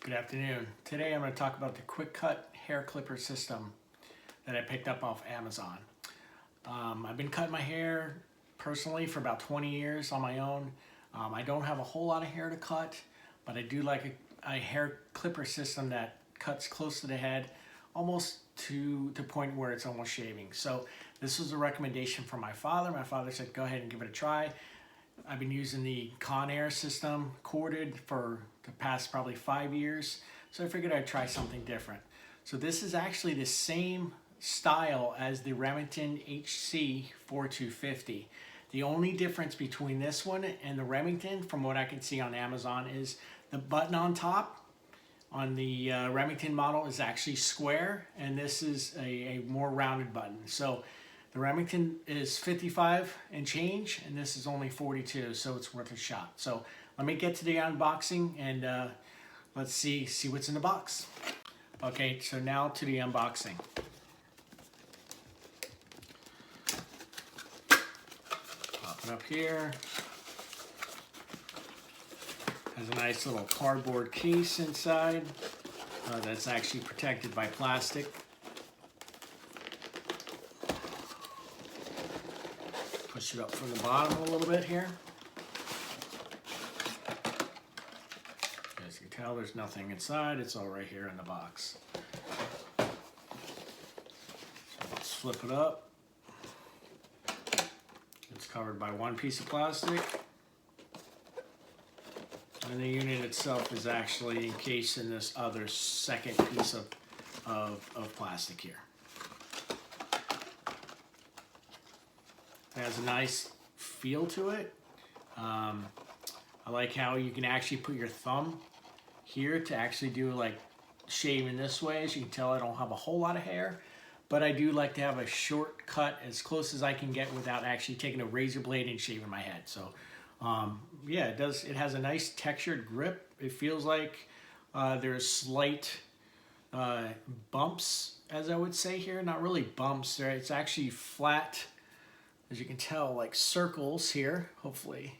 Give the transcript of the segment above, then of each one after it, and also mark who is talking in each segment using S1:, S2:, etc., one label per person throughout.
S1: Good afternoon. Today I'm going to talk about the QuickCut hair clipper system that I picked up off Amazon. I've been cutting my hair personally for about 20 years on my own. I don't have a whole lot of hair to cut, but I do like a hair clipper system that cuts close to the head, almost to the point where it's almost shaving. So this was a recommendation from my father. My father said, go ahead and give it a try. I've been using the Conair system, corded, for the past probably 5 years. So I figured I'd try something different. So this is actually the same style as the Remington HC250. The only difference between this one and the Remington, from what I can see on Amazon, is the button on top on the Remington model is actually square, and this is a more rounded button. So the Remington is 55 and change, and this is only 42, so it's worth a shot. So let me get to the unboxing, and let's see what's in the box. Okay, so now to the unboxing. Pop it up here. Has a nice little cardboard case inside that's actually protected by plastic. Push it up from the bottom a little bit here. As you can tell, there's nothing inside. It's all right here in the box. So let's flip it up. It's covered by one piece of plastic. And the unit itself is actually encased in this other second piece of plastic here. It has a nice feel to it. I like how you can actually put your thumb here to actually do like shaving this way. As you can tell, I don't have a whole lot of hair, but I do like to have a short cut as close as I can get without actually taking a razor blade and shaving my head. So yeah, it has a nice textured grip. It feels like there's slight bumps, as I would say here. Not really bumps. It's actually flat, as you can tell, like circles here, hopefully.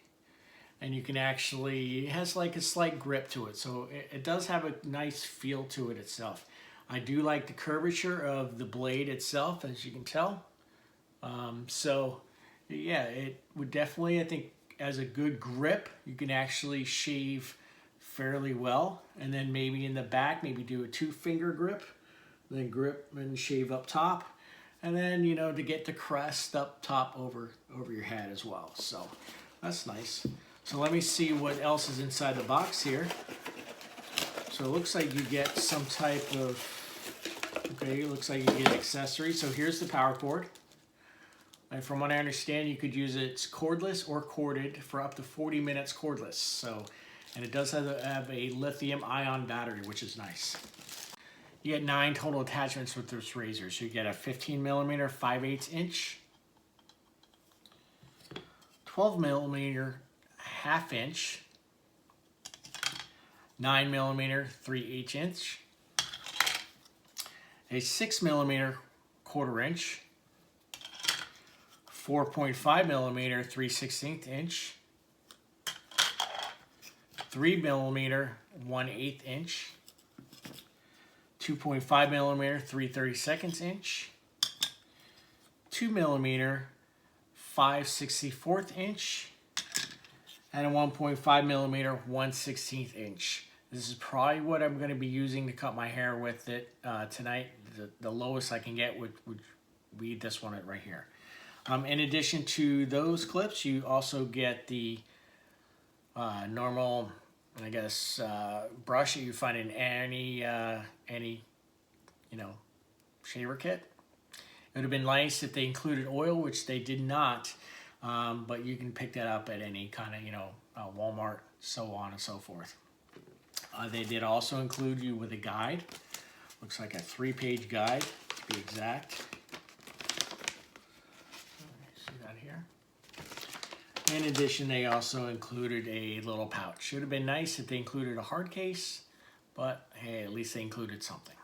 S1: And you can actually, it has like a slight grip to it. So it does have a nice feel to it itself. I do like the curvature of the blade itself, as you can tell. So yeah, it would definitely, I think, as a good grip, you can actually shave fairly well. And then maybe in the back, maybe do a 2-finger grip, then grip and shave up top. And then, you know, to get the crest up top over your head as well. So that's nice. So let me see what else is inside the box here. So it looks like you get some type of, okay, it looks like you get an accessory. So here's the power cord. And from what I understand, you could use it cordless or corded for up to 40 minutes cordless. So, and it does have a lithium-ion battery, which is nice. You get 9 total attachments with this razor. So you get a 15 millimeter 5/8 inch, 12 millimeter 1/2 inch, 9 millimeter 3/8 inch, a 6 millimeter 1/4 inch, 4.5 millimeter 3/16 inch, 3 millimeter 1/8 inch, 2.5 millimeter 3/32 inch, 2 millimeter 5/64 inch, and a 1.5 millimeter 1/16 inch. This is probably what I'm going to be using to cut my hair with it tonight. The lowest I can get would be this one right here. In addition to those clips, you also get the normal, I guess, brush that you find in any you know, shaver kit. It would have been nice if they included oil, which they did not, but you can pick that up at any kind of, you know, Walmart, so on and so forth. They did also include you with a guide. Looks like a 3-page guide, to be exact. See that here? In addition, they also included a little pouch. Should have been nice if they included a hard case, but hey, at least they included something.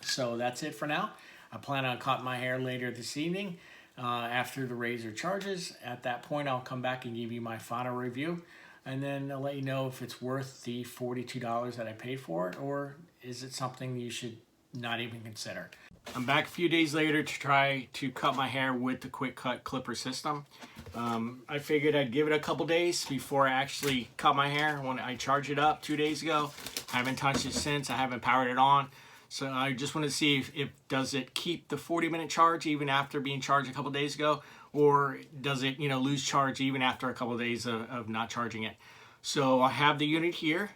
S1: So that's it for now. I plan on cutting my hair later this evening after the razor charges. At that point, I'll come back and give you my final review. and then I'll let you know if it's worth the $42 that I paid for it, or is it something you should not even consider. I'm back a few days later to try to cut my hair with the QuickCut clipper system. I figured I'd give it a couple days before I actually cut my hair. When I charged it up 2 days ago, I haven't touched it since. I haven't powered it on. So I just want to see if does it keep the 40-minute charge even after being charged a couple days ago, or does it, lose charge even after a couple of days of not charging it. So I have the unit here,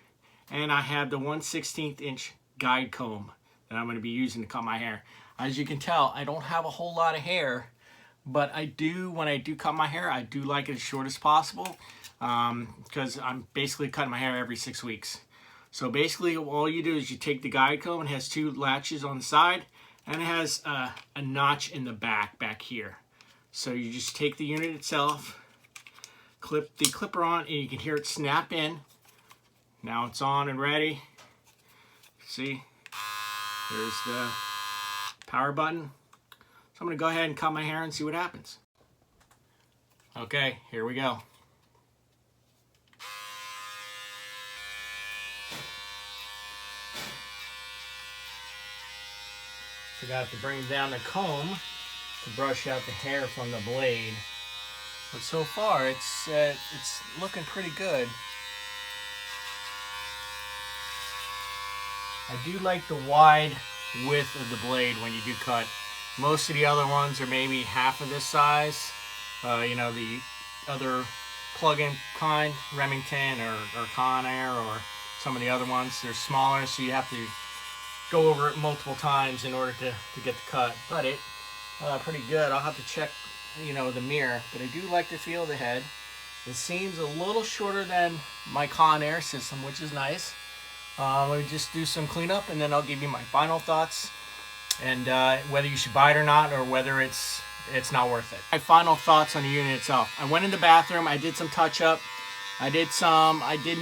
S1: and I have the 1/16 inch guide comb that I'm going to be using to cut my hair. As you can tell, I don't have a whole lot of hair, but I do, when I do cut my hair, I do like it as short as possible, because I'm basically cutting my hair every 6 weeks. So basically all you do is you take the guide comb, and it has 2 latches on the side, and it has a notch in the back here. So you just take the unit itself, clip the clipper on, and you can hear it snap in. Now it's on and ready. See, there's the power button. So I'm going to go ahead and cut my hair and see what happens. Okay, here we go. Forgot to bring down the comb to brush out the hair from the blade. But so far it's looking pretty good. I do like the wide width of the blade when you do cut. Most of the other ones are maybe half of this size. The other plug-in kind, Remington or Conair, or some of the other ones, they're smaller, so you have to go over it multiple times in order to get the cut. But it pretty good. I'll have to check the mirror, but I do like the feel of the head. It seems a little shorter than my Conair system, which is nice. Let me just do some cleanup, and then I'll give you my final thoughts, and whether you should buy it or not, or whether it's not worth it. My final thoughts on the unit itself. I went in the bathroom, I did some touch up, I did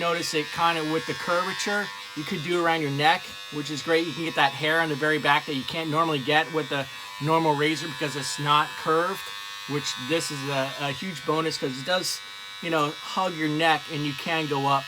S1: notice it kind of with the curvature you could do around your neck, which is great. You can get that hair on the very back that you can't normally get with a normal razor because it's not curved, which this is a huge bonus, because it does hug your neck and you can go up.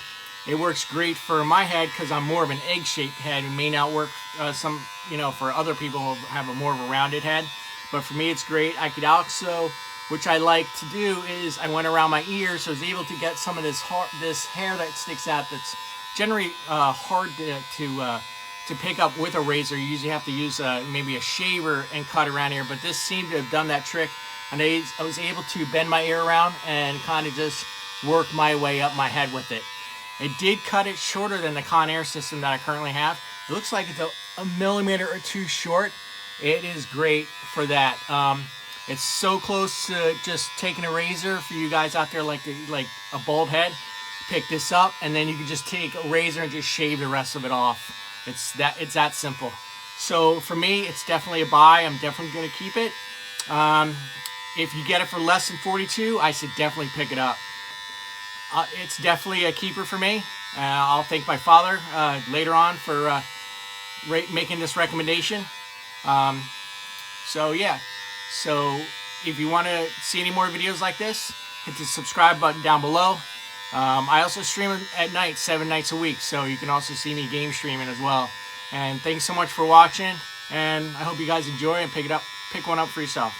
S1: It works great for my head because I'm more of an egg-shaped head. It may not work for other people who have a more of a rounded head, but for me it's great. I could also, which I like to do, is I went around my ears, so I was able to get some of this hair that sticks out that's generally hard to pick up with a razor. You usually have to use maybe a shaver and cut around here, but this seemed to have done that trick, and I was able to bend my ear around and kind of just work my way up my head with it. It did cut it shorter than the Conair system that I currently have. It looks like it's a millimeter or 2 short. It is great for that. It's so close to just taking a razor for you guys out there like a bald head. Pick this up, and then you can just take a razor and just shave the rest of it off. It's that simple. So for me, it's definitely a buy. I'm definitely going to keep it. If you get it for less than $42, I should definitely pick it up. It's definitely a keeper for me. I'll thank my father later on for making this recommendation. So yeah, so if you want to see any more videos like this, hit the subscribe button down below. I also stream at night, 7 nights a week, so you can also see me game streaming as well. And thanks so much for watching, and I hope you guys enjoy and pick one up for yourself.